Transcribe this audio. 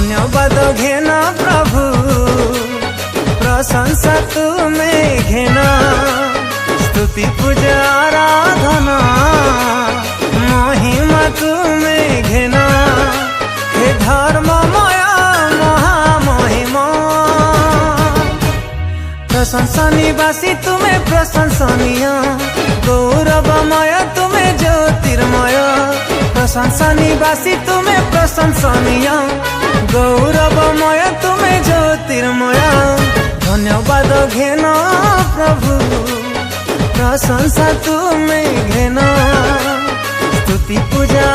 धन्यवाद घेना प्रभु प्रशंसा तुम्हें घेना स्तुति पूजा आराधना महिमा तुम्हें घेना हे धर्ममय महामहिमा प्रशंसा निवासी तुम्हें प्रशंसनीय गौरवमय तुम्हें ज्योतिर्मय प्रशंसा निवासी तुम्हें प्रशंसनीय गौरवमय तुम्हें ज्योतिर्मय धन्यवाद घेना प्रभु प्रशंसा तुम्हें घेना स्तुति पूजा